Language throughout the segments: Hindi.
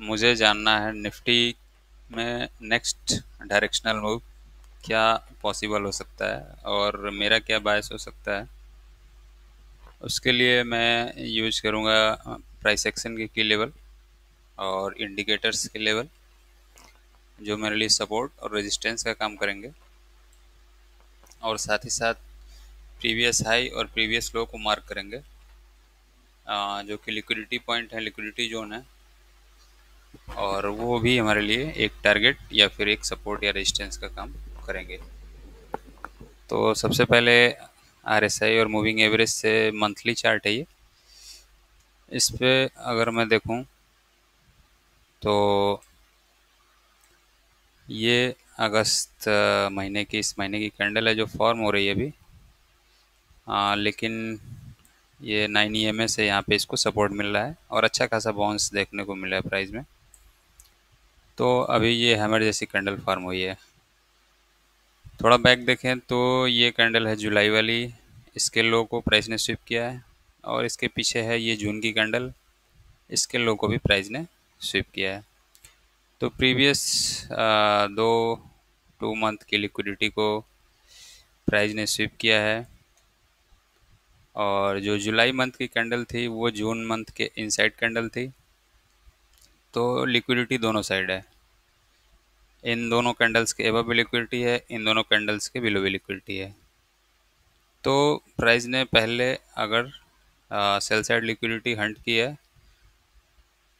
मुझे जानना है निफ्टी में नेक्स्ट डायरेक्शनल मूव क्या पॉसिबल हो सकता है और मेरा क्या बायस हो सकता है। उसके लिए मैं यूज करूँगा प्राइस एक्शन के की लेवल और इंडिकेटर्स के लेवल जो मेरे लिए सपोर्ट और रेजिस्टेंस का काम करेंगे, और साथ ही साथ प्रीवियस हाई और प्रीवियस लो को मार्क करेंगे, जो कि लिक्विडिटी पॉइंट है, लिक्विडिटी जोन है, और वो भी हमारे लिए एक टारगेट या फिर एक सपोर्ट या रेजिस्टेंस का काम करेंगे। तो सबसे पहले आरएसआई और मूविंग एवरेज से मंथली चार्ट है ये। इस पे अगर मैं देखूं तो ये अगस्त महीने की, इस महीने की कैंडल है जो फॉर्म हो रही है अभी। लेकिन ये 9 EMA से यहाँ पे इसको सपोर्ट मिल रहा है और अच्छा खासा बाउंस देखने को मिला है प्राइस में। तो अभी ये हैमर जैसी कैंडल फॉर्म हुई है। थोड़ा बैक देखें तो ये कैंडल है जुलाई वाली, इसके लो को प्राइस ने स्विप किया है, और इसके पीछे है ये जून की कैंडल, इसके लो को भी प्राइस ने स्विप किया है। तो प्रीवियस दो 2 मंथ की लिक्विडिटी को प्राइस ने स्विप किया है, और जो जुलाई मंथ की कैंडल थी वो जून मंथ के इनसाइड कैंडल थी। तो लिक्विडिटी दोनों साइड है, इन दोनों कैंडल्स के एबव भी लिक्विडिटी है, इन दोनों कैंडल्स के बिलो भी लिक्विडिटी है। तो प्राइस ने पहले अगर सेल साइड लिक्विडिटी हंट की है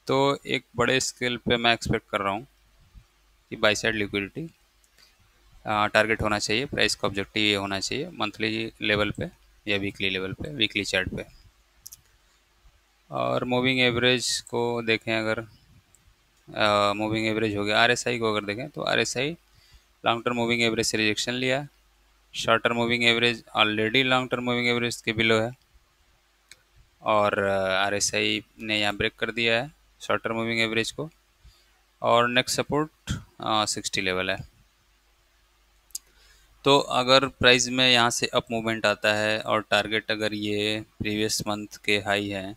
तो एक बड़े स्केल पे मैं एक्सपेक्ट कर रहा हूँ कि बाई साइड लिक्विडिटी टारगेट होना चाहिए, प्राइस का ऑब्जेक्टिव ये होना चाहिए मंथली लेवल पे या वीकली लेवल पे, वीकली चार्ट पे। और मूविंग एवरेज को देखें, अगर मूविंग एवरेज हो गया, आरएसआई को अगर देखें तो RSI long term moving average से रिजेक्शन लिया, short term moving average already long term moving average के बिलो है, और आरएसआई ने यहाँ ब्रेक कर दिया है शॉर्ट टर्म मूविंग एवरेज को, और नेक्स्ट सपोर्ट 60 लेवल है। तो अगर प्राइस में यहाँ से अप मूवमेंट आता है और टारगेट अगर ये प्रीवियस मंथ के हाई हैं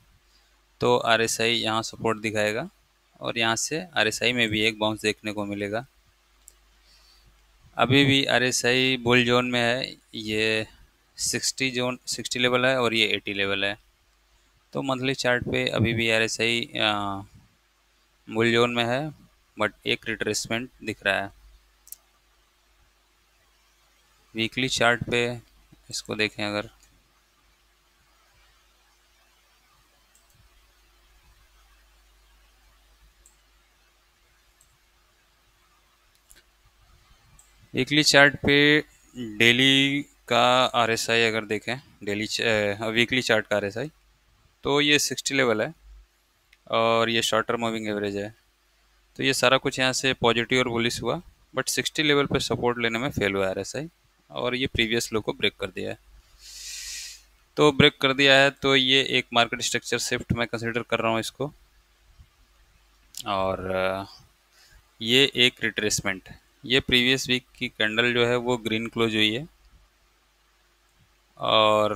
तो आरएसआई यहाँ सपोर्ट दिखाएगा, और यहाँ से आरएसआई में भी एक बाउंस देखने को मिलेगा। अभी भी आरएसआई बुल जोन में है, ये 60 लेवल है और ये 80 लेवल है। तो मंथली चार्ट पे अभी भी आरएसआई बुल जोन में है, बट एक रिट्रेसमेंट दिख रहा है। वीकली चार्ट पे इसको देखें, अगर वीकली चार्ट पे डेली का आरएसआई अगर देखें, डेली वीकली चार्ट का आरएसआई, तो ये 60 लेवल है और ये शॉर्ट टर्म मूविंग एवरेज है। तो ये सारा कुछ यहाँ से पॉजिटिव और बुलिश हुआ, बट 60 लेवल पे सपोर्ट लेने में फेल हुआ आरएसआई, और ये प्रीवियस लो को ब्रेक कर दिया है। तो ब्रेक कर दिया है तो ये एक मार्केट स्ट्रक्चर शिफ्ट मैं कंसिडर कर रहा हूँ इसको, और ये एक रिट्रेसमेंट है। ये प्रीवियस वीक की कैंडल जो है वो ग्रीन क्लोज हुई है, और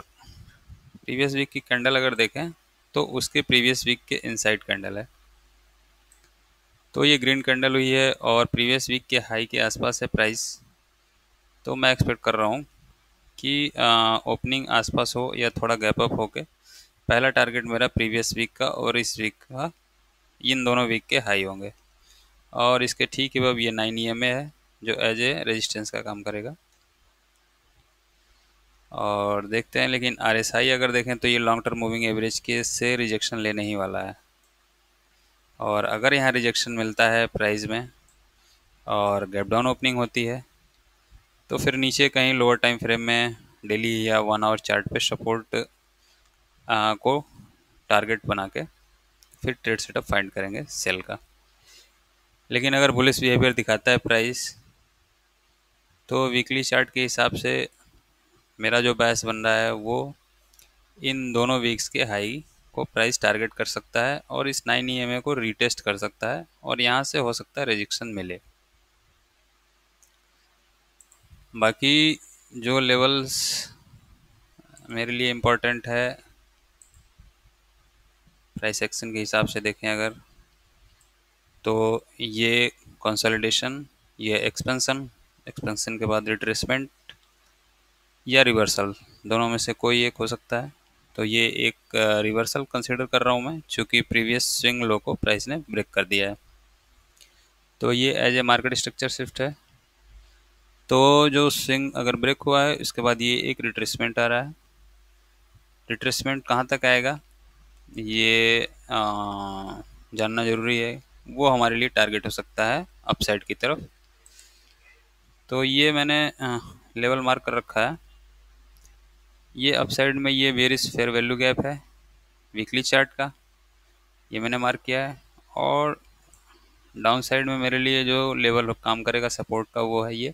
प्रीवियस वीक की कैंडल अगर देखें तो उसके प्रीवियस वीक के इनसाइड कैंडल है। तो ये ग्रीन कैंडल हुई है और प्रीवियस वीक के हाई के आसपास है प्राइस। तो मैं एक्सपेक्ट कर रहा हूँ कि ओपनिंग आसपास हो या थोड़ा गैप अप होके पहला टारगेट मेरा प्रीवियस वीक का और इस वीक का, इन दोनों वीक के हाई होंगे, और इसके ठीक अब ये 9 EMA है जो एज ए रेजिस्टेंस का काम करेगा। और देखते हैं, लेकिन आरएसआई अगर देखें तो ये लॉन्ग टर्म मूविंग एवरेज के से रिजेक्शन लेने ही वाला है, और अगर यहाँ रिजेक्शन मिलता है प्राइस में और गैप डाउन ओपनिंग होती है तो फिर नीचे कहीं लोअर टाइम फ्रेम में डेली या 1 आवर चार्ट पे सपोर्ट को टारगेट बना के फिर ट्रेड सेटअप फाइंड करेंगे सेल का। लेकिन अगर बुलिश बिहेवियर दिखाता है प्राइस तो वीकली चार्ट के हिसाब से मेरा जो बायस बन रहा है वो इन दोनों वीक्स के हाई को प्राइस टारगेट कर सकता है और इस 9 EMA को रीटेस्ट कर सकता है, और यहाँ से हो सकता है रिजेक्शन मिले। बाकी जो लेवल्स मेरे लिए इम्पोर्टेंट है प्राइस एक्शन के हिसाब से देखें, अगर तो ये कंसोलिडेशन, ये एक्सपेंशन, एक्सपेंशन के बाद रिट्रेसमेंट या रिवर्सल, दोनों में से कोई एक हो सकता है। तो ये एक रिवर्सल कंसिडर कर रहा हूँ मैं, चूँकि प्रीवियस स्विंग लो को प्राइस ने ब्रेक कर दिया है। तो ये as a market structure shift है। तो जो स्विंग अगर ब्रेक हुआ है, इसके बाद ये एक रिट्रेसमेंट आ रहा है। रिट्रेसमेंट कहाँ तक आएगा ये जानना ज़रूरी है। वो हमारे लिए टारगेट हो सकता है अपसाइड की तरफ। तो ये मैंने लेवल मार्क कर रखा है। ये अपसाइड में ये वेरिस फेयर वैल्यू गैप है वीकली चार्ट का, ये मैंने मार्क किया है। और डाउन साइड में मेरे लिए जो लेवल काम करेगा सपोर्ट का, वो है ये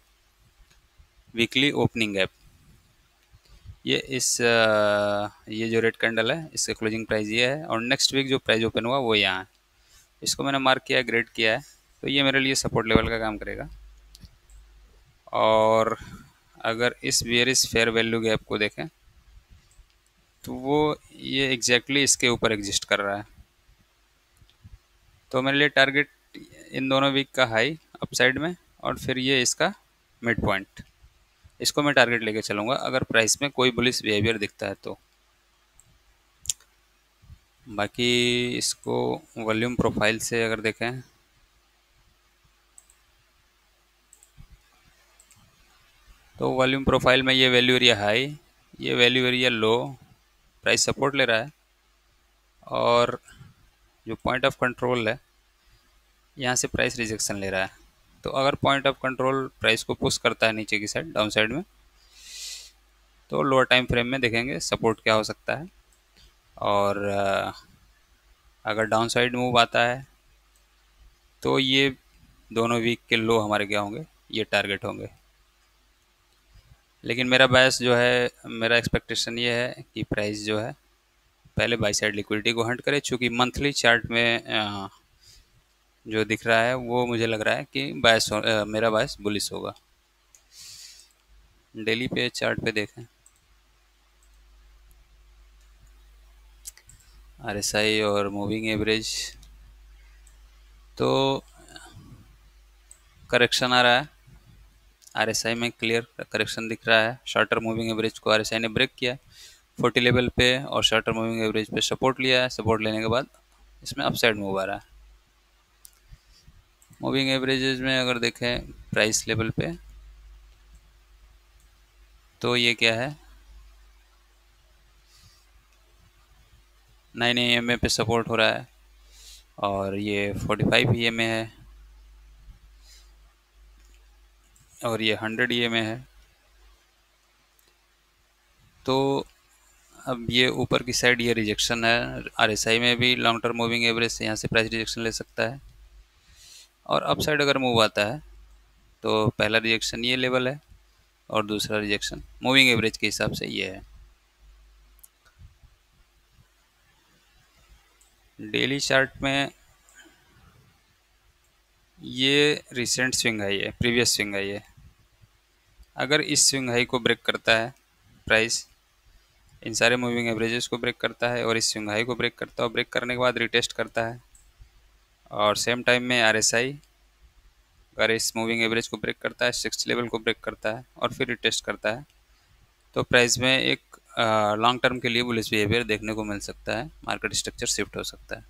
वीकली ओपनिंग गैप। ये ये जो रेड कैंडल है, इसका क्लोजिंग प्राइस ये है, और नेक्स्ट वीक जो प्राइस ओपन हुआ वो यहाँ है। इसको मैंने मार्क किया है, ग्रेड किया है। तो ये मेरे लिए सपोर्ट लेवल का काम करेगा। और अगर इस बेयरिश फेयर वैल्यू गैप को देखें, तो वो ये एग्जैक्टली इसके ऊपर एग्जिस्ट कर रहा है। तो मेरे लिए टारगेट इन दोनों वीक का हाई अपसाइड में, और फिर ये इसका मिड पॉइंट, इसको मैं टारगेट लेके चलूँगा अगर प्राइस में कोई बुलिश बिहेवियर दिखता है तो। बाकी इसको वॉल्यूम प्रोफाइल से अगर देखें, तो वॉल्यूम प्रोफाइल में ये वैल्यू एरिया हाई, ये value area low, price support ले रहा है। और जो पॉइंट ऑफ कंट्रोल है, यहाँ से प्राइस रिजेक्शन ले रहा है। तो अगर पॉइंट ऑफ कंट्रोल प्राइस को पुश करता है नीचे की साइड, डाउन साइड में, तो लोअर टाइम फ्रेम में देखेंगे सपोर्ट क्या हो सकता है। और अगर डाउन साइड मूव आता है, तो ये दोनों वीक के लो हमारे क्या होंगे, ये टारगेट होंगे। लेकिन मेरा बायस जो है, मेरा एक्सपेक्टेशन ये है कि प्राइस जो है पहले बाई साइड लिक्विडिटी को हंट करे, चूँकि मंथली चार्ट में जो दिख रहा है वो मुझे लग रहा है कि मेरा बायस बुलिश होगा। डेली पे चार्ट पे देखें, आरएसआई और मूविंग एवरेज, तो करेक्शन आ रहा है। आरएसआई में क्लियर करेक्शन दिख रहा है। शॉर्टर मूविंग एवरेज को आरएसआई ने ब्रेक किया 40 लेवल पे, और शॉर्टर मूविंग एवरेज पे सपोर्ट लिया है। सपोर्ट लेने के बाद इसमें अपसाइड मूव आ रहा है। मूविंग एवरेजेस में अगर देखें प्राइस लेवल पे, तो ये क्या है, 9 EMA पे सपोर्ट हो रहा है, और ये 45 EMA है, और ये 100 EMA है। तो अब ये ऊपर की साइड ये रिजेक्शन है। आरएसआई में भी लॉन्ग टर्म मूविंग एवरेज से यहाँ से प्राइस रिजेक्शन ले सकता है। और अप साइड अगर मूव आता है, तो पहला रिजेक्शन ये लेवल है, और दूसरा रिजेक्शन मूविंग एवरेज के हिसाब से ये है। डेली चार्ट में ये रिसेंट स्विंग हाई है, प्रीवियस स्विंग हाई है। अगर इस स्विंग हाई को ब्रेक करता है प्राइस, इन सारे मूविंग एवरेजेस को ब्रेक करता है, और इस स्विंग हाई को ब्रेक करता है, और ब्रेक करने के बाद रिटेस्ट करता है, और सेम टाइम में आरएसआई अगर इस मूविंग एवरेज को ब्रेक करता है, 60 लेवल को ब्रेक करता है, और फिर रिटेस्ट करता है, तो प्राइस में एक लॉन्ग टर्म के लिए बुलिश बिहेवियर देखने को मिल सकता है, मार्केट स्ट्रक्चर शिफ्ट हो सकता है।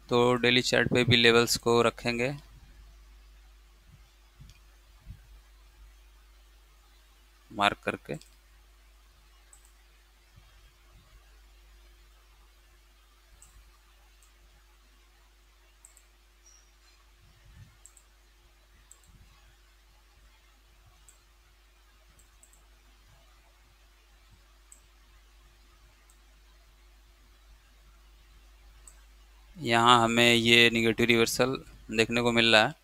तो डेली चार्ट पे भी लेवल्स को रखेंगे, मार्क करके। यहाँ हमें ये निगेटिव रिवर्सल देखने को मिल रहा है।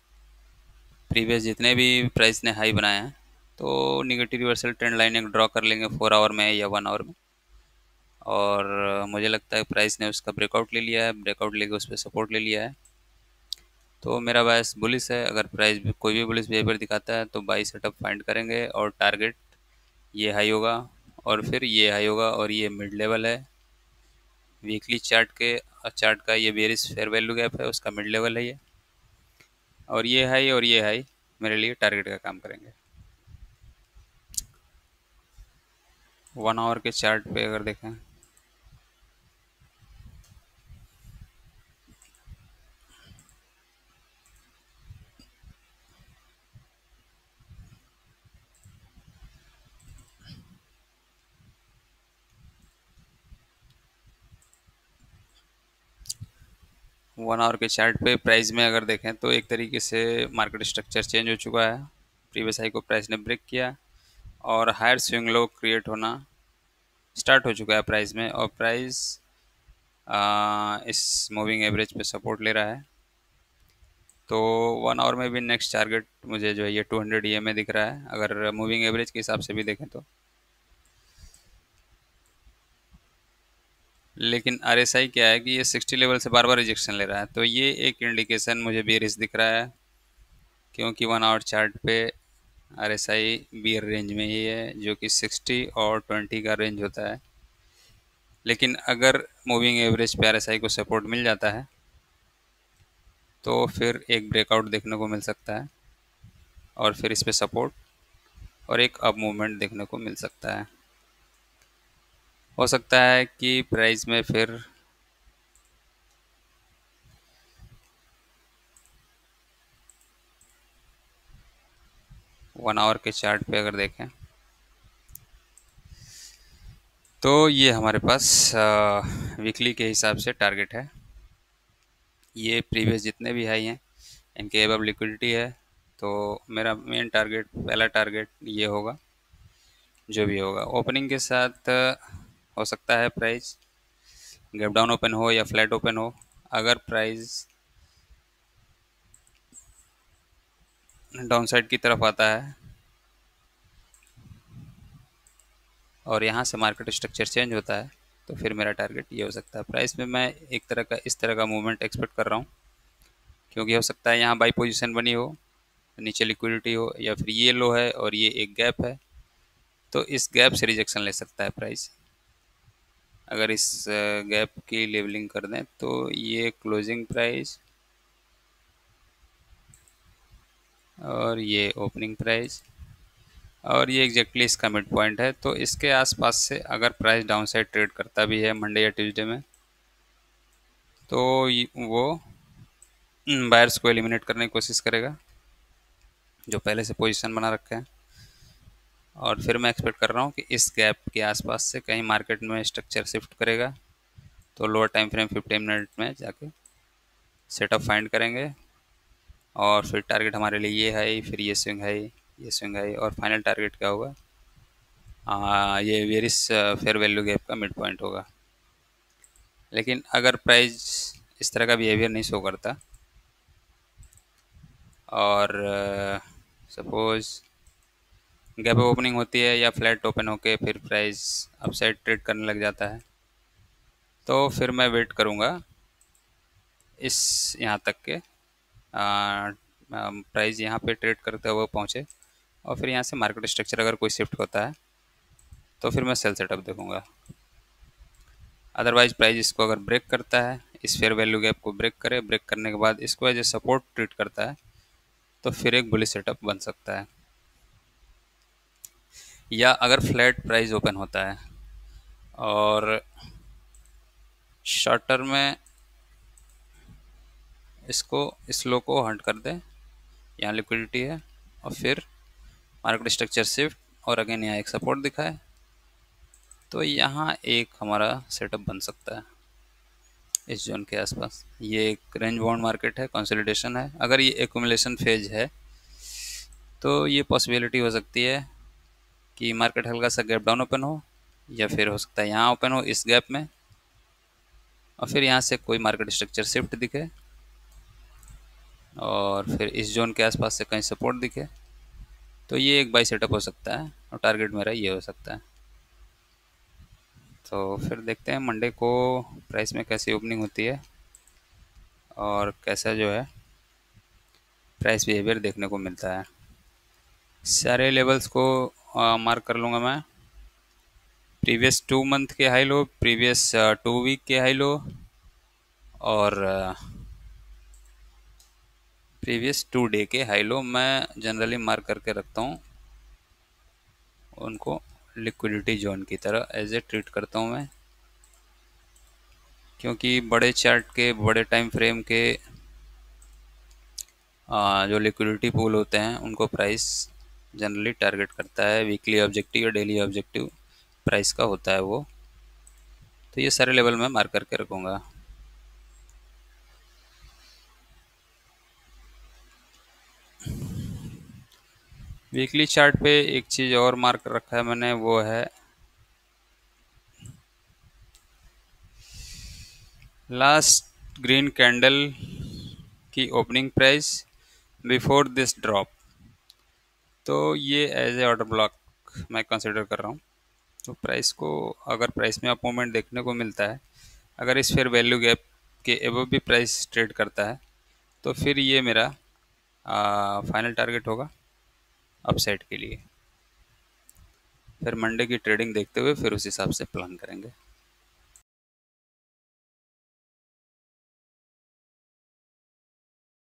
प्रीवियस जितने भी प्राइस ने हाई बनाए हैं, तो निगेटिव रिवर्सल ट्रेंड लाइन एक ड्रॉ कर लेंगे 4 आवर में या 1 आवर में। और मुझे लगता है प्राइस ने उसका ब्रेकआउट ले लिया है, ब्रेकआउट लेके उस पर सपोर्ट ले लिया है। तो मेरा बायस बुलिस है। अगर प्राइस भी कोई भी बुलिस बिहेवियर दिखाता है, तो बाई सेटअप फाइंड करेंगे, और टारगेट ये हाई होगा, और फिर ये हाई होगा, और ये मिड लेवल है, वीकली चार्ट का ये बेरिस फेयर वैल्यू गैप है, उसका मिड लेवल है ये, और ये हाई मेरे लिए टारगेट का काम करेंगे। 1 आवर के चार्ट पे अगर देखें, 1 आवर के चार्ट पे प्राइस में अगर देखें तो एक तरीके से मार्केट स्ट्रक्चर चेंज हो चुका है। प्रीवियस हाई को प्राइस ने ब्रेक किया और हायर स्विंग लो क्रिएट होना स्टार्ट हो चुका है प्राइस में, और प्राइस इस मूविंग एवरेज पे सपोर्ट ले रहा है। तो 1 आवर में भी नेक्स्ट टारगेट मुझे जो है ये 200 EMA दिख रहा है, अगर मूविंग एवरेज के हिसाब से भी देखें तो। लेकिन RSI क्या है कि ये 60 लेवल से बार बार रिजेक्शन ले रहा है, तो ये एक इंडिकेशन मुझे बेयरिश दिख रहा है, क्योंकि 1 आवर चार्ट पे RSI बियर रेंज में ही है, जो कि 60 और 20 का रेंज होता है। लेकिन अगर मूविंग एवरेज पे RSI को सपोर्ट मिल जाता है तो फिर एक ब्रेकआउट देखने को मिल सकता है, और फिर इस पे सपोर्ट और एक अप मूवमेंट देखने को मिल सकता है। हो सकता है कि प्राइस में फिर 1 आवर के चार्ट पे अगर देखें तो ये हमारे पास वीकली के हिसाब से टारगेट है। ये प्रीवियस जितने भी हाई हैं इनके एबव लिक्विडिटी है, तो मेरा मेन टारगेट, पहला टारगेट ये होगा। जो भी होगा ओपनिंग के साथ हो सकता है प्राइस गैप डाउन ओपन हो या फ्लैट ओपन हो। अगर प्राइस डाउन साइड की तरफ आता है और यहाँ से मार्केट स्ट्रक्चर चेंज होता है तो फिर मेरा टारगेट ये हो सकता है। प्राइस में मैं एक तरह का इस तरह का मूवमेंट एक्सपेक्ट कर रहा हूँ, क्योंकि हो सकता है यहाँ बाई पोजीशन बनी हो, नीचे लिक्विडिटी हो, या फिर ये लो है और ये एक गैप है, तो इस गैप से रिजेक्शन ले सकता है प्राइस। अगर इस गैप की लेवलिंग कर दें तो ये क्लोजिंग प्राइस और ये ओपनिंग प्राइस और ये एग्जैक्टली इसका मिड पॉइंट है। तो इसके आसपास से अगर प्राइस डाउन साइड ट्रेड करता भी है मंडे या ट्यूसडे में, तो वो बायर्स को एलिमिनेट करने की कोशिश करेगा जो पहले से पोजीशन बना रखे हैं। और फिर मैं एक्सपेक्ट कर रहा हूँ कि इस गैप के आसपास से कहीं मार्केट में स्ट्रक्चर शिफ्ट करेगा, तो लोअर टाइम फ्रेम 15 मिनट में जाके सेटअप फाइंड करेंगे, और फिर टारगेट हमारे लिए ये है, फिर ये स्विंग है, ये स्विंग है, और फाइनल टारगेट क्या होगा, ये वेरिस फेयर वैल्यू गैप का मिड पॉइंट होगा। लेकिन अगर प्राइस इस तरह का बिहेवियर नहीं शो करता और सपोज गैप ओपनिंग होती है या फ्लैट ओपन होके फिर प्राइस अपसाइड ट्रेड करने लग जाता है, तो फिर मैं वेट करूँगा इस यहाँ तक के प्राइस यहाँ पे ट्रेड करते हुए पहुँचे, और फिर यहाँ से मार्केट स्ट्रक्चर अगर कोई शिफ्ट होता है तो फिर मैं सेल सेटअप देखूँगा। अदरवाइज प्राइस इसको अगर ब्रेक करता है, इस फेयर वैल्यू गैप को ब्रेक करे, ब्रेक करने के बाद इसको एज ए सपोर्ट ट्रीट करता है, तो फिर एक बुलिश सेटअप बन सकता है। या अगर फ्लैट प्राइस ओपन होता है और शॉर्ट टर्म में इसको इस लो को हंट कर दे, यहाँ लिक्विडिटी है, और फिर मार्केट स्ट्रक्चर शिफ्ट और अगेन यहाँ एक सपोर्ट दिखाए, तो यहाँ एक हमारा सेटअप बन सकता है इस जोन के आसपास। ये एक रेंज बाउंड मार्केट है, कंसोलिडेशन है। अगर ये एक्यूमुलेशन फेज है तो ये पॉसिबिलिटी हो सकती है कि मार्केट हल्का सा गैप डाउन ओपन हो, या फिर हो सकता है यहाँ ओपन हो इस गैप में, और फिर यहाँ से कोई मार्केट स्ट्रक्चर शिफ्ट दिखे और फिर इस जोन के आसपास से कहीं सपोर्ट दिखे, तो ये एक बाई सेटअप हो सकता है, और टारगेट मेरा ये हो सकता है। तो फिर देखते हैं मंडे को प्राइस में कैसी ओपनिंग होती है और कैसा जो है प्राइस बिहेवियर देखने को मिलता है। सारे लेवल्स को मार्क कर लूँगा मैं। प्रीवियस 2 मंथ के हाई लो, प्रीवियस 2 वीक के हाई लो, और प्रीवियस 2 डे के हाई लो मैं जनरली मार्क करके रखता हूँ। उनको लिक्विडिटी जोन की तरह एज ए ट्रीट करता हूँ मैं, क्योंकि बड़े चार्ट के, बड़े टाइम फ्रेम के जो लिक्विडिटी पूल होते हैं उनको प्राइस जनरली टारगेट करता है। वीकली ऑब्जेक्टिव या डेली ऑब्जेक्टिव प्राइस का होता है वो। तो ये सारे लेवल मैं मार्क करके रखूँगा। वीकली चार्ट पे एक चीज़ और मार्क रखा है मैंने, वो है लास्ट ग्रीन कैंडल की opening price before this drop. तो ये एज ए ऑर्डर ब्लॉक मैं कंसिडर कर रहा हूँ। तो प्राइस को, अगर प्राइस में अप मूवमेंट देखने को मिलता है, अगर इस फेयर वैल्यू गैप के एबव भी प्राइस ट्रेड करता है, तो फिर ये मेरा फाइनल टारगेट होगा अपसाइड के लिए। फिर मंडे की ट्रेडिंग देखते हुए फिर उस हिसाब से प्लान करेंगे।